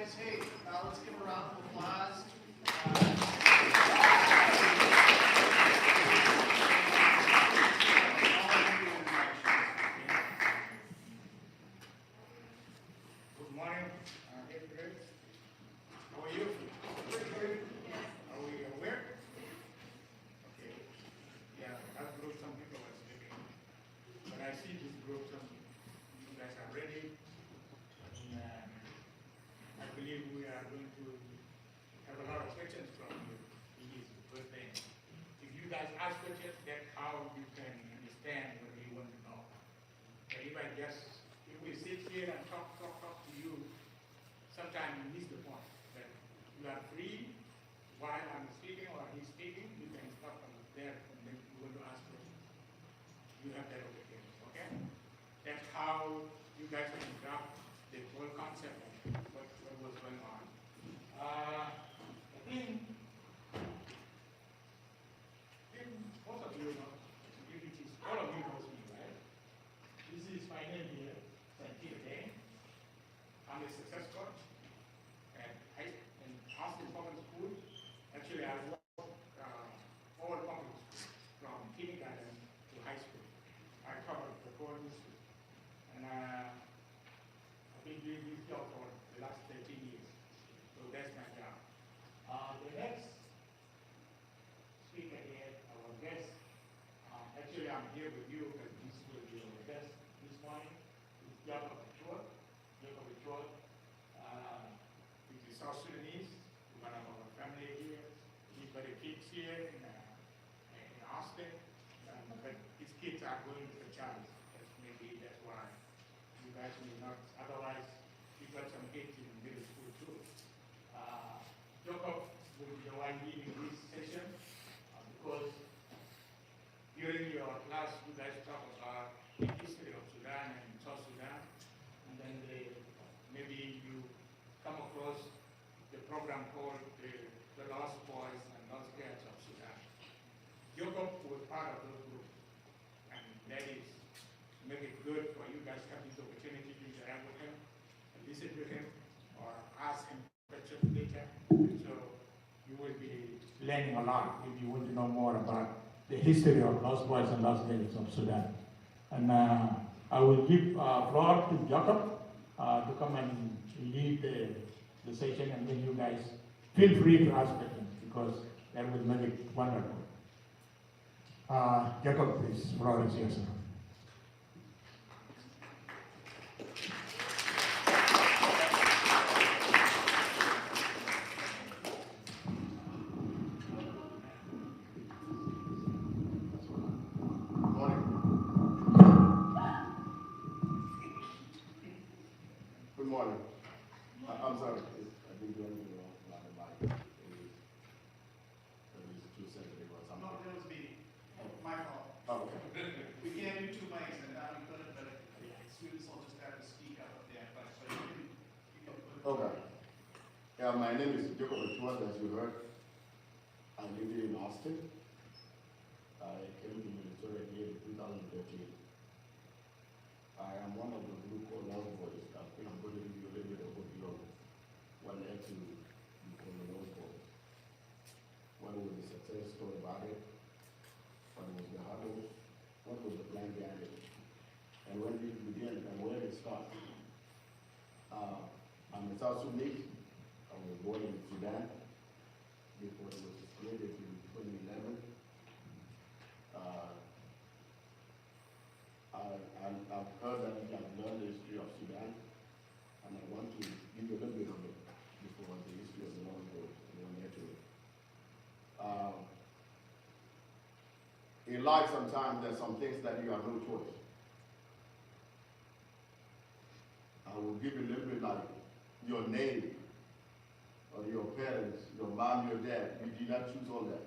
guys. Hey, let's give a round of applause. Good morning, eighth grade. How are you? Pretty good. Are we aware? Okay. Yeah, that group, some people are sleeping. But I see this group, some you guys are ready. And I believe we are going to have a lot of questions from you. It is a good thing. If you guys ask questions, that's how you can understand what you want to know. But if we sit here and talk to you, sometimes you miss the point. But you are free while I'm speaking or he's speaking, you can stop there and then you want to ask questions. You have that opportunity, okay? That's how you guys can grasp the whole concept of what was going on. I think most of you know, if it is all of you knows me, right? This is my name here, Santi Day. I'm a success coach in Austin Public School. Actually, I work all public schools, from kindergarten to high school. I covered the whole district. And I've been doing this job for the last 13 years. So that's my job. The next speaker here, our guest, actually I'm here with you because this will be our guest this morning. It's Achouth. Achouth, which is South Sudanese, one of our family here. He's got a kids here in Austin, but his kids are going to the church. That's why you guys may not. Otherwise, we got some kids in middle school too. Jacob will be the one leading this session because during your class, you guys talk about the history of Sudan and South Sudan, and then maybe you come across the program called the Lost Boys and Lost Girls of Sudan. Jacob was part of those groups, and that is make it good for you guys to have this opportunity to interact with him, and listen to him, or ask him questions later. So you will be learning a lot if you want to know more about the history of Lost Boys and Lost Girls of Sudan. And I will give floor to Jacob to come and lead the session, and then you guys feel free to ask questions because that will make it wonderful. Jacob, please, floor is yours. Good morning. I'm sorry, I didn't do anything wrong about the mic. It was too sensitive or something. No, that was me. My fault. Oh, okay. We can't do two mics, and now we couldn't, but students will just have to speak up there. But so you can put it. Okay. Yeah, my name is Achouth, as you heard. I live here in Austin. I came to Minnesota here in 2013. I am one of the group called Lost Boys. I think I'm going to give you a little bit of overview of what led to become the Lost Boys. What was the success story about it? What was the hurdle? What was the plan behind it? And when did it begin and where did it start? I'm a South Sudanese. I was born in Sudan before it was split in 2011. I've heard that you have learned the history of Sudan, and I want to give you a little bit of it before the history of the Lord goes into it. In life, sometimes there's some things that you have no choice. I will give you a little bit like your name, or your parents, your mom, your dad. You did not choose all that.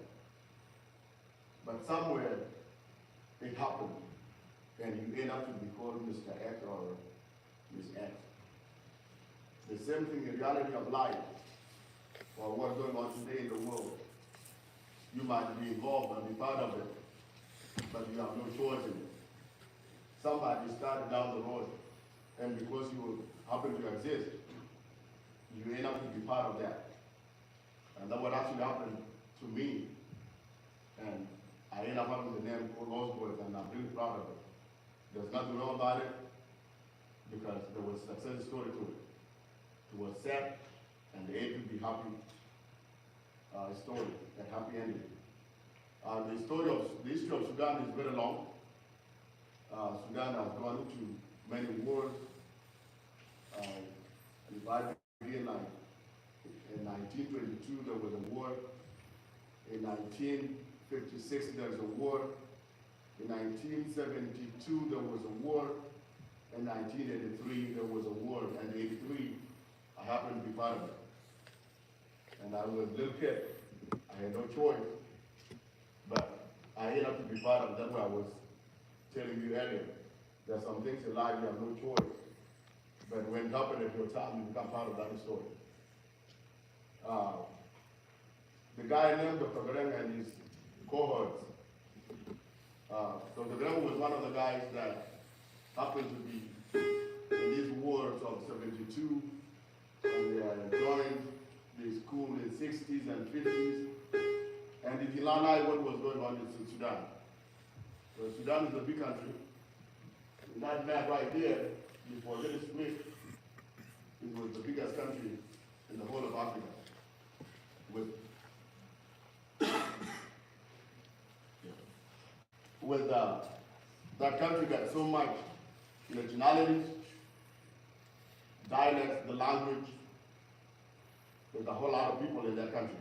But somewhere, it happened. And you end up to be called Mr. X or Miss X. The same thing in reality of life, or what's going on today in the world. You might be involved and be part of it, but you have no choice in it. Somebody started down the road, and because you happen to exist, you end up to be part of that. And that's what actually happened to me. And I ended up having the name called Lost Boys, and I'm really proud of it. There's nothing wrong about it, because there was a success story to it. It was sad, and the end to be happy story, a happy ending. The history of Sudan is very long. Sudan has gone into many wars. If I begin, like, in 1922 there was a war. In 1956 there was a war. In 1972 there was a war. In 1983 there was a war. And in 83 I happened to be part of it. And I was a little kid. I had no choice. But I ended up to be part of it. That's what I was telling you earlier. There are some things in life you have no choice. But when it happens at your time, you become part of that story. The guy named Dr. Greng and his cohorts. Dr. Greng was one of the guys that happened to be in these wars of 72, and joined the school in the 60s and 50s. And he did not know what was going on in Sudan. So Sudan is a big country. In that map right there, before it split, it was the biggest country in the whole of Africa. That country got so much nationalities, dialects, the language. There's a whole lot of people in that country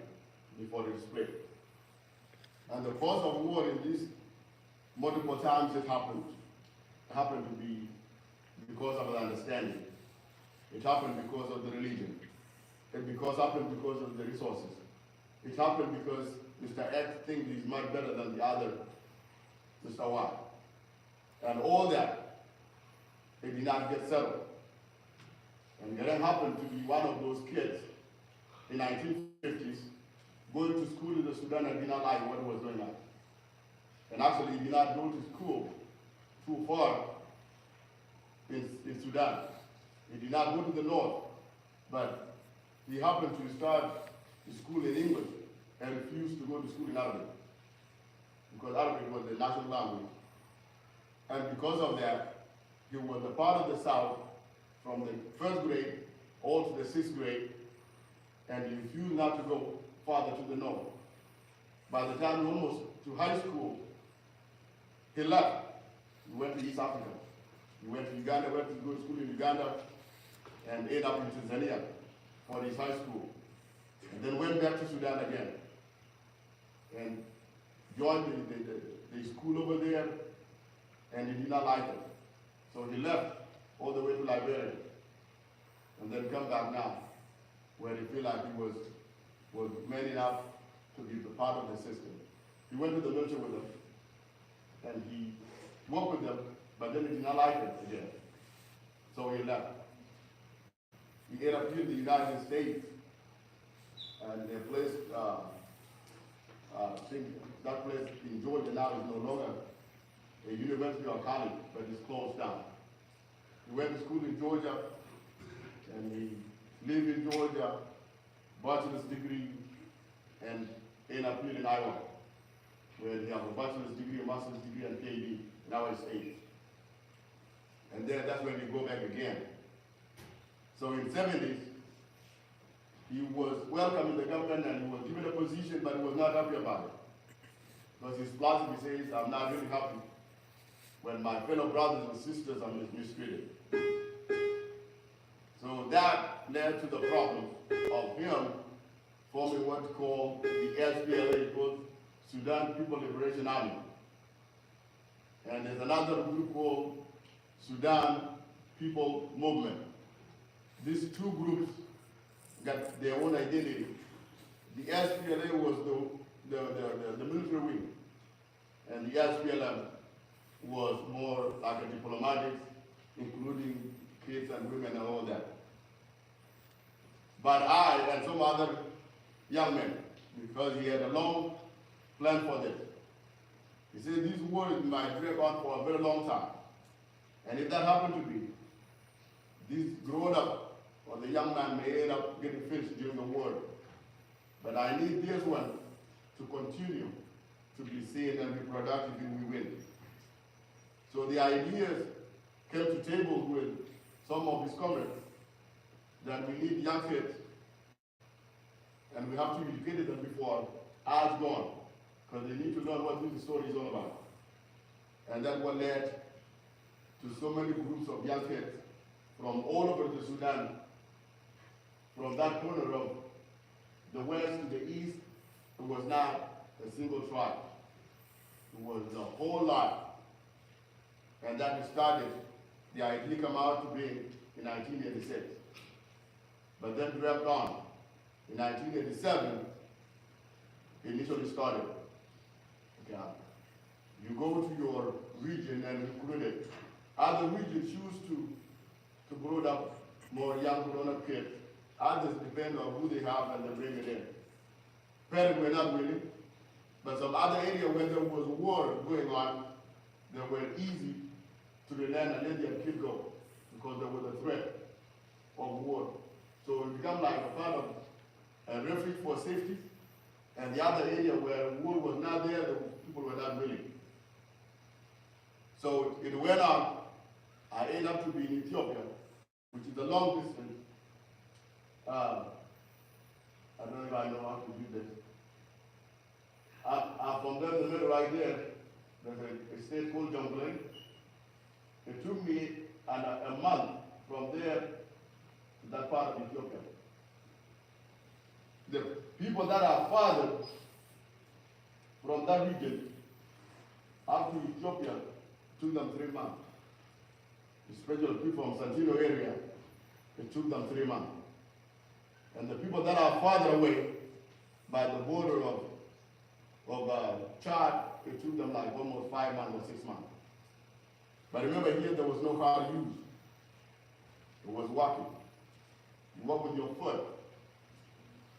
before it split. And the cause of war in this multiple times it happened to be because of the understanding. It happened because of the religion. It happened because of the resources. It happened because Mr. X thinks he's much better than the other Mr. Y. And all that, it did not get settled. And Garen happened to be one of those kids in 1950s going to school in the Sudan and did not like what was going on. And actually, he did not go to school too far in Sudan. He did not go to the north, but he happened to start school in English and refused to go to school in Arabic, because Arabic was the national language. And because of that, he was a part of the South from the first grade all to the 6th grade, and he refused not to go farther to the north. By the time he almost to high school, he left. He went to East Africa. He went to Uganda, went to go to school in Uganda, and ended up in Tanzania for his high school. And then went back to Sudan again, and joined the school over there, and he did not like it. So he left all the way to Liberia, and then come back now, where he feel like he was man enough to be the part of the system. He went to the military with them, and he worked with them, but then he did not like it again. So he left. He ended up here in the United States, and they placed, I think that place in Georgia now is no longer a university or college, but it's closed down. He went to school in Georgia, and he lived in Georgia, bachelor's degree, and ended up here in Iowa, where he has a bachelor's degree, a master's degree, and PhD. Now it's 8. And then that's when he go back again. So in the 70s, he was welcomed in the government and he was given a position, but he was not happy about it. Because his philosophy says, I'm not really happy when my fellow brothers and sisters are mistreated. So that led to the problem of him forming what's called the SPLA, called Sudan People Liberation Army. And there's another group called Sudan People Movement. These two groups got their own identity. The SPLA was the military wing, and the SPLM was more like a diplomatic, including kids and women and all that. But I and some other young men, because he had a long plan for this. He said these wars might drag on for a very long time. And if that happened to be, these grown up or the young man may end up getting finished during the war. But I need this one to continue to be seen and be productive and we win. So the ideas came to table with some of his comrades that we need young kids and we have to educate them before hours gone, because they need to learn what this story is all about. And that what led to so many groups of young kids from all over the Sudan, from that corner of the west to the east. It was not a single tribe. It was a whole lot. And that started, the idea came out to be in 1986. But then dragged on. In 1987, it initially started. Okay. You go to your region and recruit it. Other regions choose to grow up more young grown-up kids. Others depend on who they have and they bring it in. Parents were not willing, but some other area where there was a war going on, they were easy to relent and let their kid go because there was a threat of war. So it became like a part of a refuge for safety, and the other area where war was not there, the people were not willing. So it went on. I ended up to be in Ethiopia, which is a long distance. I don't know if I know how to do this. From there, the middle right there, there's a state called Jonglei. It took me a month from there to that part of Ethiopia. The people that are farther from that region up to Ethiopia took them 3 months. Especially people from Santino area, it took them 3 months. And the people that are farther away by the border of Chad, it took them like almost 5 months or 6 months. But remember here, there was no car to use. It was walking. You walk with your foot,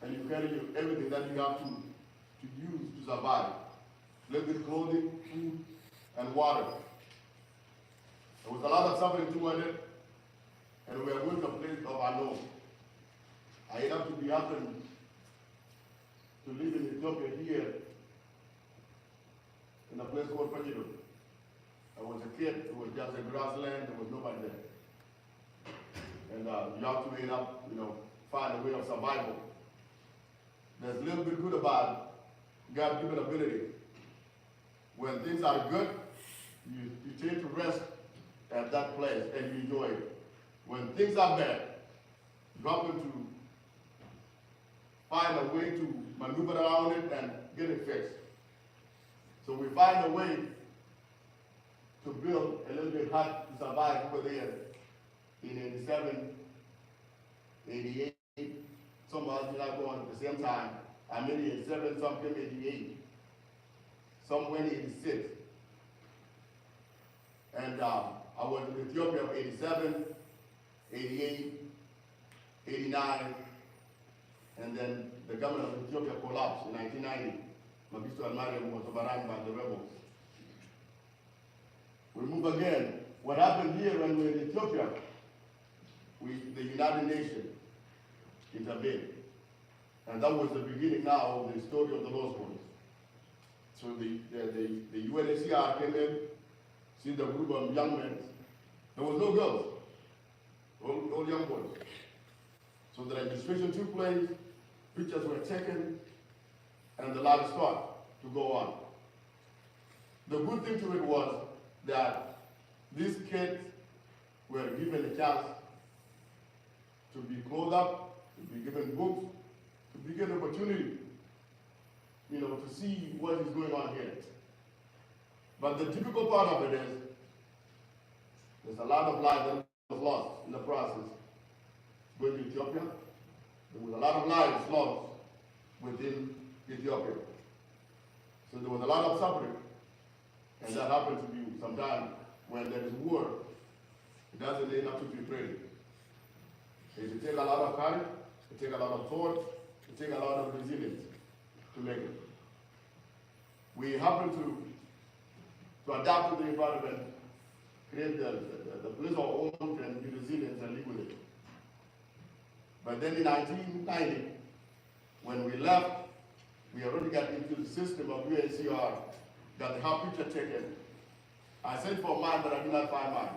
and you carry everything that you have to use to survive. Living, clothing, food, and water. There was a lot of suffering toward it, and we were going to a place of unknown. I ended up to be happened to live in Ethiopia here, in a place called Pachidum. I was a kid, it was just a grassland, there was nobody there. And you have to end up, find a way of survival. There's a little bit good about God-given ability. When things are good, you take to rest at that place and you enjoy it. When things are bad, you happen to find a way to maneuver around it and get it fixed. So we find a way to build a little bit hard to survive over there in 87, 88. Some of us did not go on at the same time. I'm in 87, some came 88. Some went 86. And I was in Ethiopia 87, 88, 89, and then the government of Ethiopia collapsed in 1990. Mengistu al-Mariam was overrun by the rebels. We move again. What happened here when we were in Ethiopia, the United Nations intervened. And that was the beginning now of the story of the Lost Boys. So the UNHCR came in, see the group of young men. There was no girls, all young boys. So the registration took place, pictures were taken, and the life started to go on. The good thing to it was that these kids were given a chance to be clothed up, to be given books, to be given opportunity, to see what is going on here. But the difficult part of it is, there's a lot of lives that was lost in the process. Going to Ethiopia, there was a lot of lives lost within Ethiopia. So there was a lot of suffering. And that happens to you sometimes when there is war. It doesn't end up to be pretty. It takes a lot of courage, it takes a lot of thought, it takes a lot of resilience to make it. We happen to adapt to the environment, create the place of our own and be resilient and live with it. But then in 1990, when we left, we already got into the system of UNCR, got the whole picture taken. I sent for mine, but I did not find mine.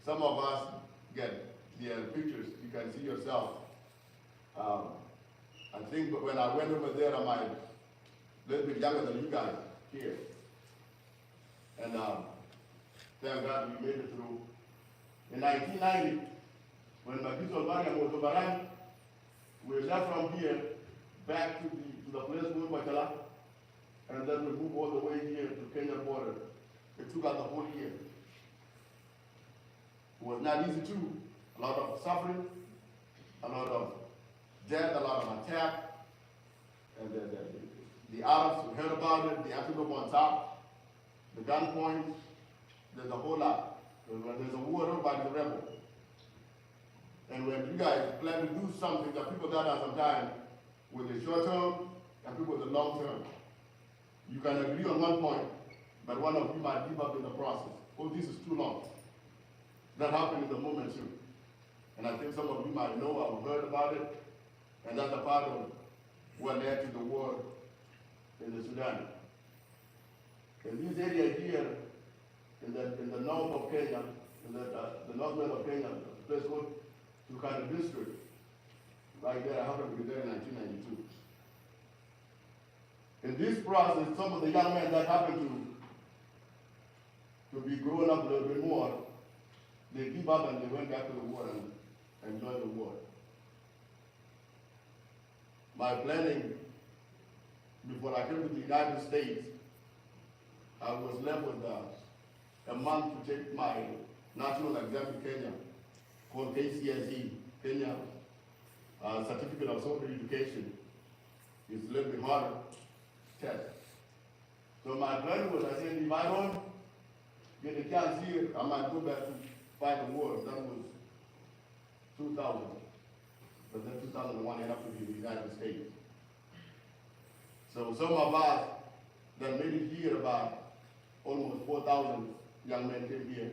Some of us get the pictures, you can see yourself. I think when I went over there, I'm a little bit younger than you guys here. And thank God we made it through. In 1990, when Magisol Mariam was overrun, we left from here back to the place called Bachala, and then we moved all the way here to Kenya border. It took us the whole year. It was not easy too. A lot of suffering, a lot of death, a lot of attack. And the Arabs who heard about it, the antelope on top, the gunpoint, there's a whole lot. There's a war by the rebel. And when you guys plan to do something, the people that are sometimes with the short term and people with the long term. You can agree on one point, but one of you might give up in the process. Oh, this is too long. That happened in the moment too. And I think some of you might know or heard about it, and that's a part of what led to the war in the Sudan. In this area here, in the north of Kenya, in the northwest of Kenya, a place called Turkana district, right there, I happened to be there in 1992. In this process, some of the young men that happened to be growing up a little bit more, they give up and they went back to the war and joined the war. My planning, before I came to the United States, I was left with a month to take my national exam in Kenya, called KCSE, Kenya Certificate of Secondary Education. It's a little bit harder test. So my plan was, I said, if I don't get a chance here, I might go back to fight the war. That was 2000. But then 2001, I ended up to be in the United States. So some of us that made it here, about almost 4,000 young men came here,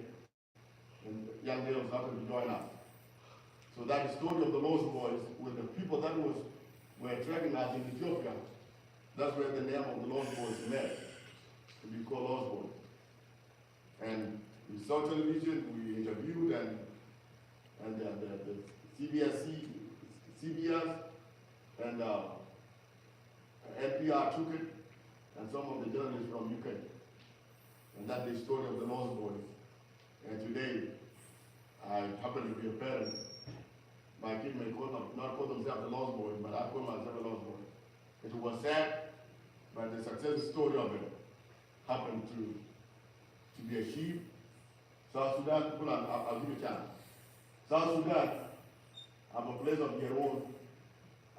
and young girls happened to join us. So that is the story of the Lost Boys, with the people that were tracking us in Ethiopia. That's where the name of the Lost Boys met, to be called Lost Boys. And we saw television, we interviewed, and the CBS and NPR took it, and some of the journalists from UK. And that's the story of the Lost Boys. And today, I happen to be a parent. My kids may not call themselves the Lost Boys, but I call myself a Lost Boy. It was sad, but the success story of it happened to be achieved. South Sudan, people, I'll give you a chance. South Sudan, have a place of their own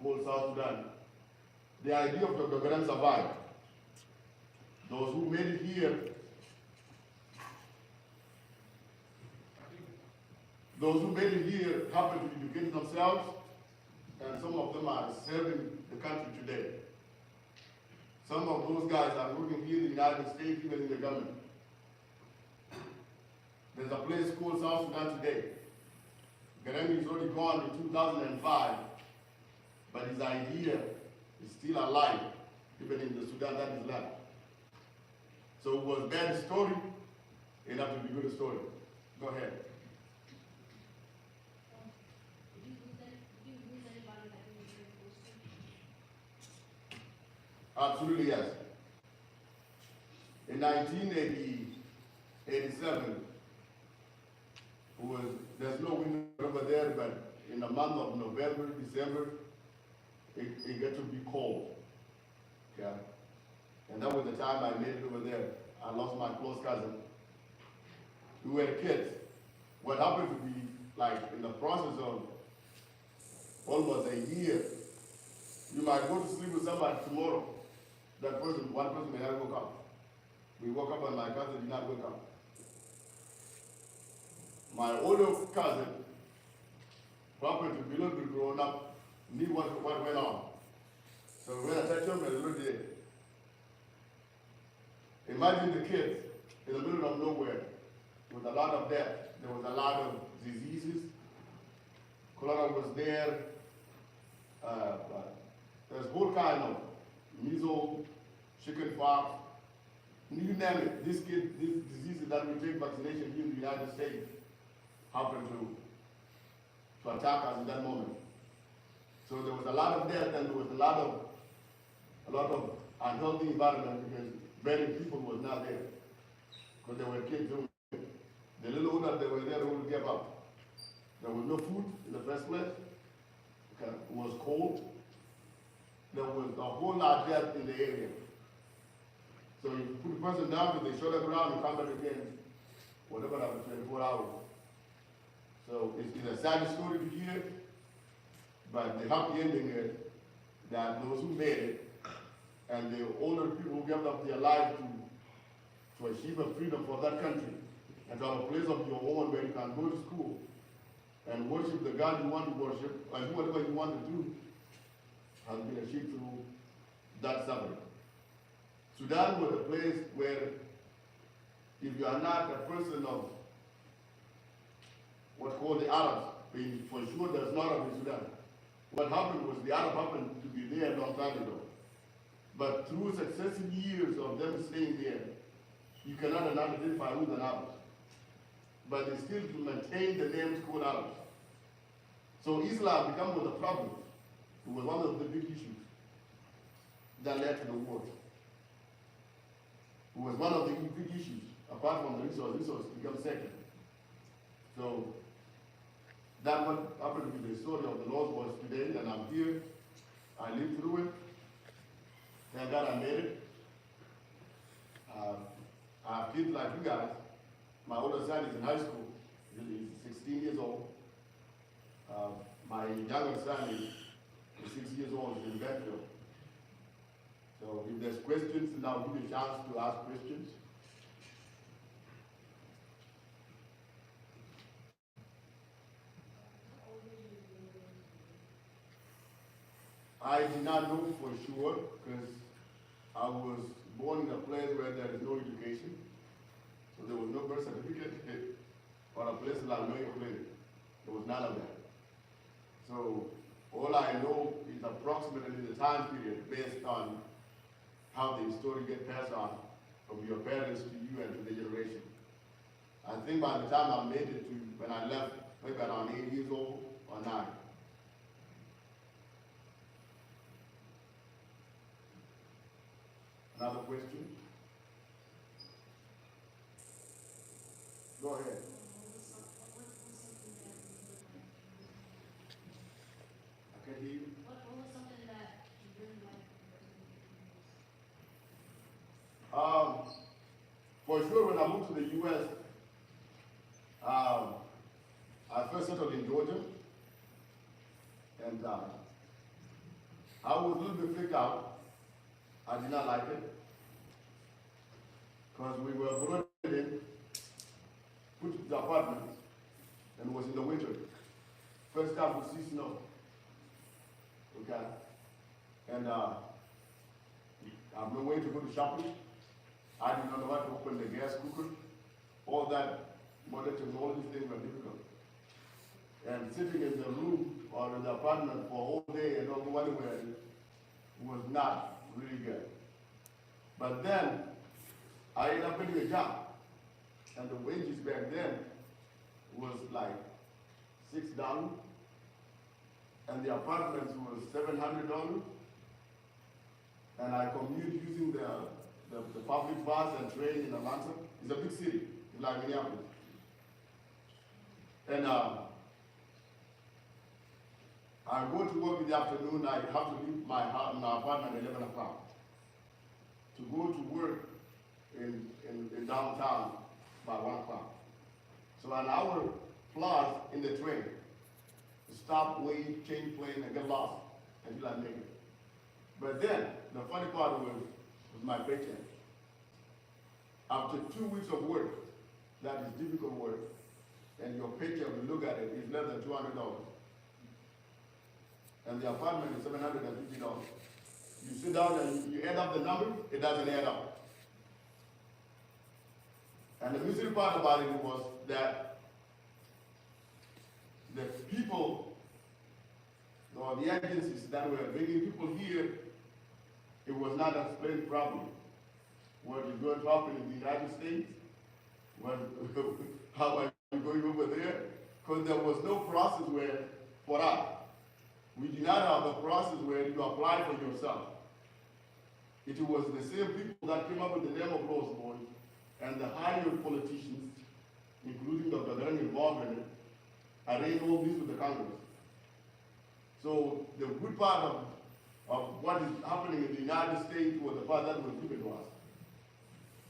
called South Sudan. The idea of Dr. Graham survived. Those who made it here, happen to educate themselves, and some of them are serving the country today. Some of those guys are working here in the United States, even in the government. There's a place called South Sudan today. Garemi is already gone in 2005, but his idea is still alive, even in the Sudan that is left. So it was a bad story, enough to be a good story. Go ahead. Absolutely, yes. In 1987, there's no winter over there, but in the month of November, December, it got to be cold. Yeah. And that was the time I made it over there. I lost my close cousin. We were kids. What happened to be, like, in the process of almost a year, you might go to sleep with somebody tomorrow. That person, one person may not wake up. We woke up and my cousin did not wake up. My older cousin, who happened to be a little bit grown up, knew what went on. So when I touched him, I was already there. Imagine the kids in the middle of nowhere with a lot of death. There was a lot of diseases, cholera was there. There's whole kind of measles, chickenpox, you name it. These diseases that we take vaccination here in the United States happened to attack us in that moment. So there was a lot of death and there was a lot of unhealthy environment because many people was not there because they were kids doing it. The little older they were there, they would give up. There was no food in the first place. Okay. It was cold. There was a whole lot of death in the area. So you put the person down, they show the ground and come back again, whatever after 24 hours. So it's a sad story to hear, but the happy ending is that those who made it and the older people who gave up their lives to achieve a freedom for that country and to have a place of your own where you can go to school and worship the God you want to worship and do whatever you want to do has been achieved through that suffering. Sudan was a place where if you are not a person of what's called the Arabs, for sure there's not Arab in Sudan. What happened was the Arab happened to be there a long time ago. But through successive years of them staying there, you cannot identify who's an Arab. But they still maintain the names called Arabs. So Islam became a problem. It was one of the big issues that led to the war. It was one of the big issues, apart from the resource became second. So that what happened to be the story of the Lost Boys today, and I'm here. I lived through it. Thank God I made it. I have kids like you guys. My older son is in high school. He's 16 years old. My younger son is 6 years old. He's in Bedfield. So if there's questions, now give me a chance to ask questions. I did not know for sure because I was born in a place where there is no education. So there was no birth certificate or a place like Mayo Clinic. There was none of that. So all I know is approximately the time period based on how the story gets passed on from your parents to you and to the generation. I think by the time I made it to when I left, maybe around 8 years old or 9. Another question? Go ahead. I can hear you. What was something that you really liked? For sure, when I moved to the U.S., I first settled in Georgia, and I was a little bit freaked out. I did not like it, because we were brought in, put to the apartment, and it was in the winter. First time we see snow. Okay? And I have no way to go to shopping. I did not know how to open the gas cooker. All that modern technology things were difficult. And sitting in the room or in the apartment for a whole day and not go anywhere was not really good. But then I ended up getting a job. And the wages back then was like $6. And the apartments was $700. And I commute using the public bus and train in Atlanta. It's a big city. It's like Minneapolis. And I go to work in the afternoon. I have to leave my apartment at 11 o'clock to go to work in downtown by 1 o'clock. So an hour plus in the train to stop, wait, change plane, and get lost until I make it. But then the funny part was my paycheck. After 2 weeks of work, that is difficult work, and your paycheck, when you look at it, is less than $200. And the apartment is $750. You sit down and you add up the number, it doesn't add up. And the miserable part about it was that the people or the agencies that were bringing people here, it was not explained properly. What is going to happen in the United States? What, how are you going over there? Because there was no process where, for us, we did not have a process where you apply for yourself. It was the same people that came up with the name of Lost Boys and the higher politicians, including Dr. Grang involved in it, arranged all this with the Congress. So the good part of what is happening in the United States was the part that was given to us.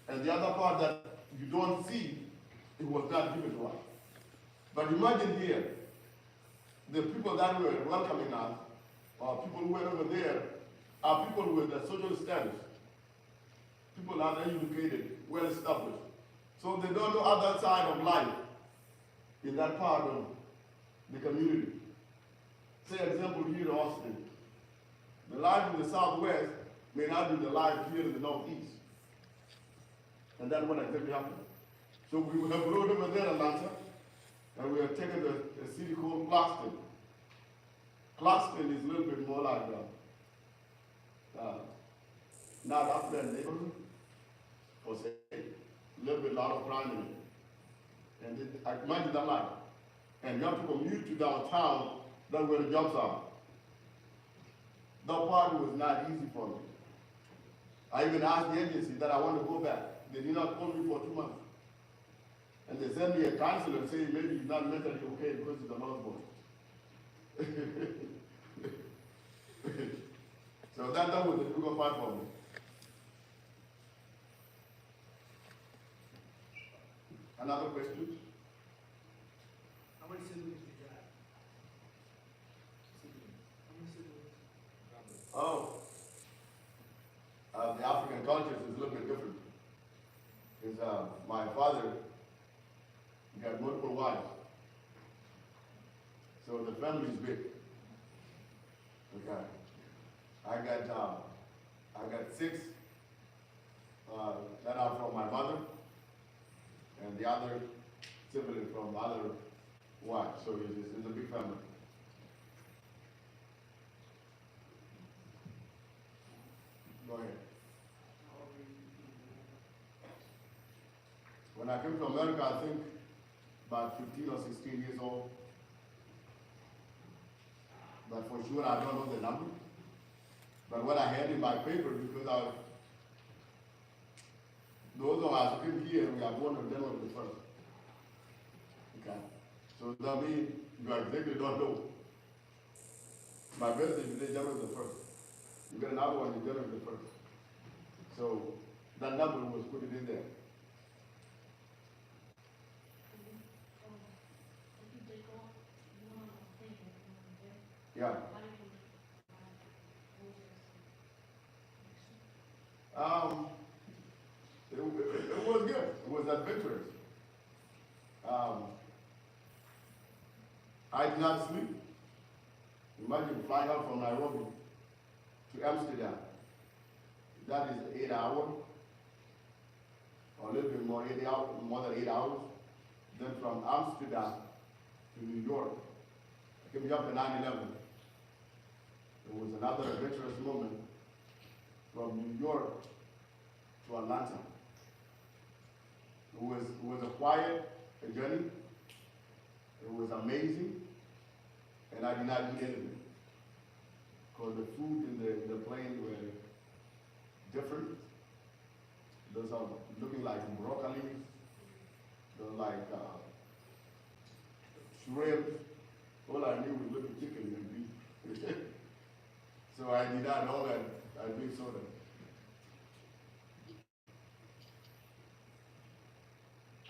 And the other part that you don't see, it was not given to us. But imagine here, the people that were welcoming us, or people who were over there, are people with a social status. People are educated, well established. So they don't know other side of life in that part of the community. Say example here in Austin. The life in the Southwest may not be the life here in the Northeast. And that's what exactly happened. So we have rode over there in Atlanta, and we have taken a city called Clarkston. Clarkston is a little bit more like not affluent neighborhood, per se, a little bit lot of crime in it. And I imagine that life. And you have to commute to downtown, that's where the jobs are. That part was not easy for me. I even asked the agency that I want to go back. They did not call me for 2 months. And they sent me a counselor and say maybe you're not mentally okay because it's a lost boy. So that was the difficult part for me. Another question? How many siblings did you have? How many siblings? Oh, the African culture is a little bit different. Because my father got multiple wives. So the family is big. Okay. I got 6 that are from my mother, and the other sibling from the other wife. So it's a big family. Go ahead. When I came to America, I think about 15 or 16 years old. But for sure, I don't know the number. But what I had in my paper, because those of us who came here, we are born on January the 1st. Okay. So that means you exactly don't know. My birthday is January the 1st. You get another one in January the 1st. So that number was put in there. Yeah. It was good. It was adventurous. I did not sleep. Imagine flying out from Nairobi to Amsterdam. That is 8 hours, or a little bit more, 8 hours, more than 8 hours. Then from Amsterdam to New York, I came up to 9/11. It was another adventurous moment from New York to Atlanta. It was a quiet journey. It was amazing, and I did not eat anything because the food in the plane were different. Those are looking like broccoli, those like shrimp. All I knew was little chicken and beef. So I did not know that I drink soda.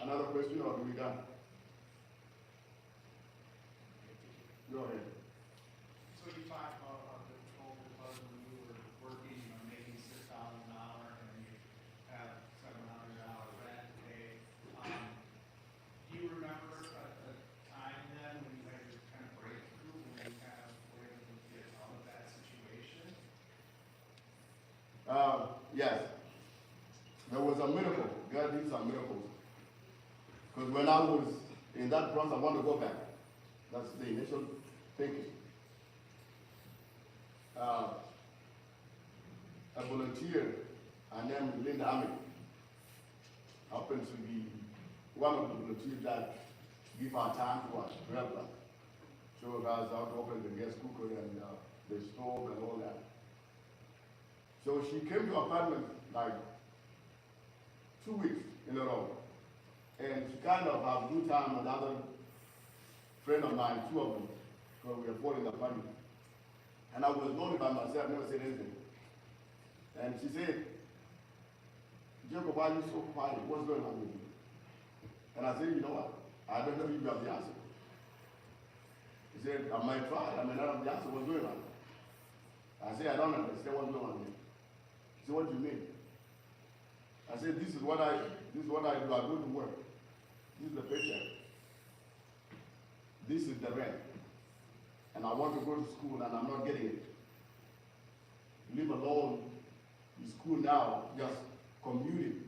Another question, or are we done? Go ahead. So you talked about the total because when you were working, making $6,000 and you have $700 rent to pay. Do you remember a time then when you had to kind of break through, when you kind of were able to get out of that situation? Yes. There was a miracle. God did some miracles. Because when I was in that process, I want to go back. That's the initial thinking. a volunteer, her name is Linda Amick, happens to be one of the volunteers that give her time to us, to help us. Show us how to open the gas cooker and the stove and all that. So she came to our apartment like 2 weeks in a row. And she kind of had a good time with another friend of mine, two of them, because we were four in the apartment. And I was lonely by myself, never said anything. And she said, Jacob, why are you so quiet? What's going on with you? And I said, you know what? I don't know if you have the answer. He said, I might try. I may not have the answer. What's going on? I said, I don't understand what's going on here. He said, what do you mean? I said, this is what I do. I go to work. This is the paycheck. This is the rent. And I want to go to school and I'm not getting it. Leave alone the school now, just commuting.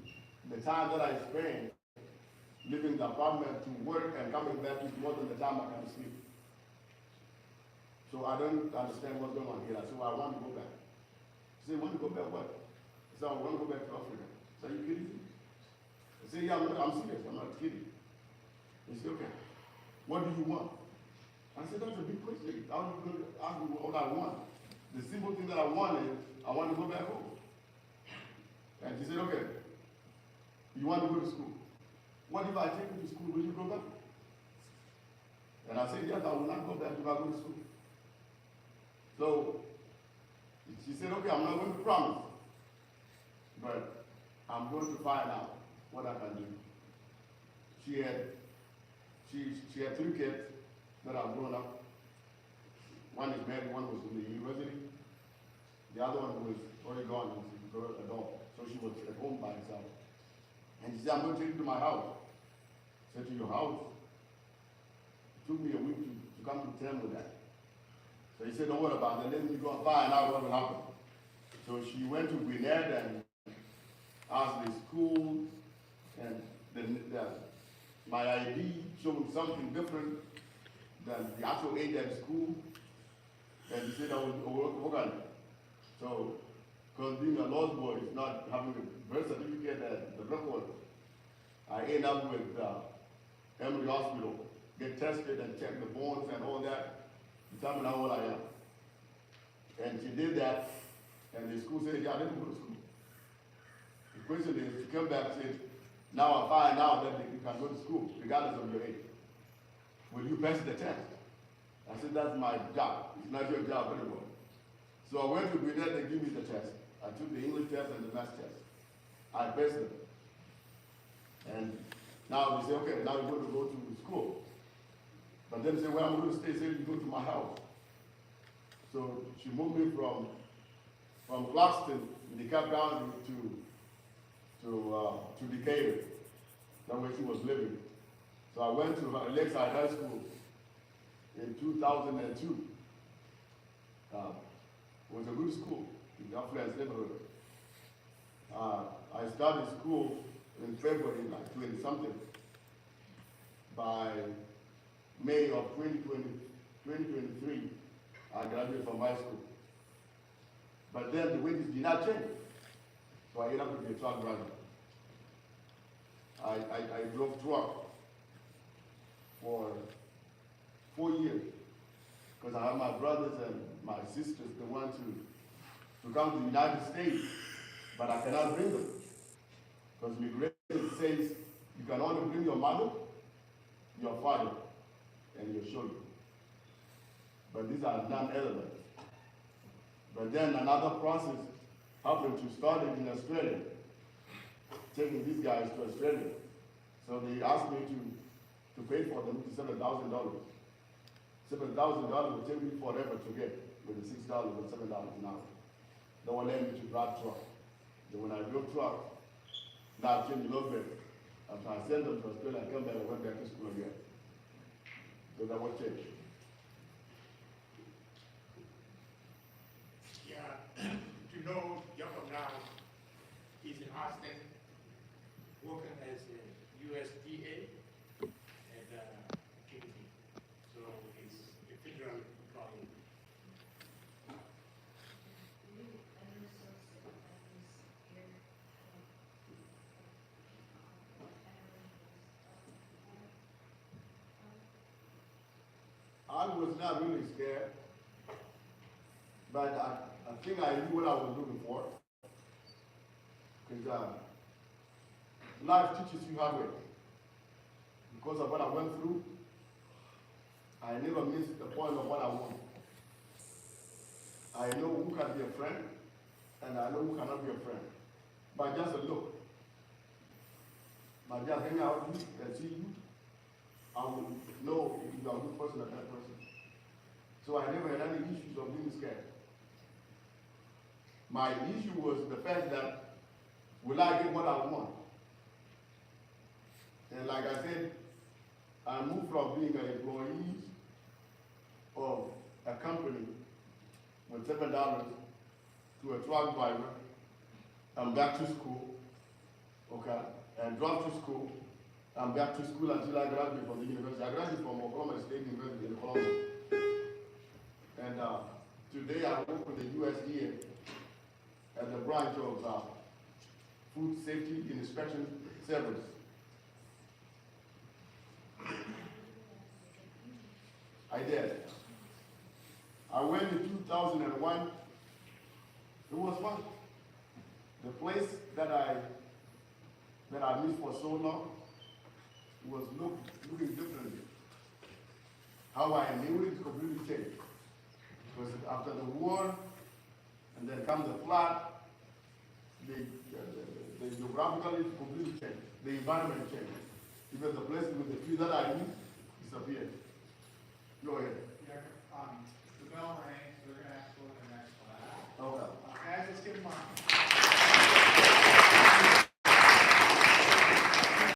The time that I spend leaving the apartment to work and coming back is more than the time I can sleep. So I don't understand what's going on here. So I want to go back. He said, want to go back what? I said, I want to go back to Africa. I said, are you kidding me? I said, yeah, I'm serious. I'm not kidding. He said, okay. What do you want? I said, that's a big question. How are you going to ask me what I want? The simple thing that I want is, I want to go back home. And she said, okay, you want to go to school. What if I take you to school, will you go back? And I said, yes, I will not go back if I go to school. So she said, okay, I'm not going to promise, but I'm going to find out what I can do. She had 3 kids that are grown up. One is married, one was in the university. The other one was already gone, and she was an adult. So she was at home by herself. And she said, I'm going to take you to my house. I said, to your house? It took me a week to come to terms with that. So he said, don't worry about it. Let me go and find out what will happen. So she went to Gwinnett and asked the school, and my ID showed something different than the actual age at school. And he said, I will work on it. So, because being a lost boy is not having a birth certificate and the record, I end up with Emory Hospital, get tested and check the bones and all that, determine how old I am. And she did that, and the school said, yeah, I didn't go to school. The question is, she came back and said, now I find out that you can go to school, regardless of your age. Will you pass the test? I said, that's my job. It's not your job anymore. So I went to Gwinnett, they gave me the test. I took the English test and the math test. I passed them. And now they say, okay, now you're going to go to school. But then they say, well, I'm going to stay, say you go to my house. So she moved me from Clarkston, in the Cap County, to Decatur. That's where she was living. So I went to Lakeside High School in 2002. It was a good school in the affluent neighborhood. I started school in February, like 20-something. By May of 2023, I graduated from high school. But then the wages did not change. So I ended up to be a truck driver. I drove truck for 4 years. Because I have my brothers and my sisters, they want to come to the United States, but I cannot bring them. Because immigration says you can only bring your mother, your father, and your children. But these are non-elements. But then another process happened to start it in Australia, taking these guys to Australia. So they asked me to pay for them to $7,000. $7,000 would take me forever to get with the $6 or $7 an hour. They were letting me to drive truck. Then when I drove truck, now I changed a little bit. After I sent them to Australia, I came back and went back to school again. So that was changed. Yeah, to know Jacob now, he's in Austin, working as a USDA and activity. So he's a federal employee. was not really scared, but I think I knew what I was looking for. Because life teaches you hard way. Because of what I went through, I never missed the point of what I want. I know who can be a friend, and I know who cannot be a friend. By just a look. By just hanging out with you and see you, I will know if you are a good person or a bad person. So I never had any issues of being scared. My issue was the fact that, will I get what I want? And like I said, I moved from being an employee of a company with $7 to a truck driver. I'm back to school, okay, and dropped to school. I'm back to school until I graduated from the university. I graduated from Oklahoma State University in Columbia. And today I work with the USDA at the branch of Food Safety and Inspection Service. I did. I went in 2001. It was fun. The place that I missed for so long was looking differently. How I knew it completely changed. Because after the war, and then come the flood, the geographically completely changed. The environment changed. Even the place with the tree that I knew disappeared. Go ahead.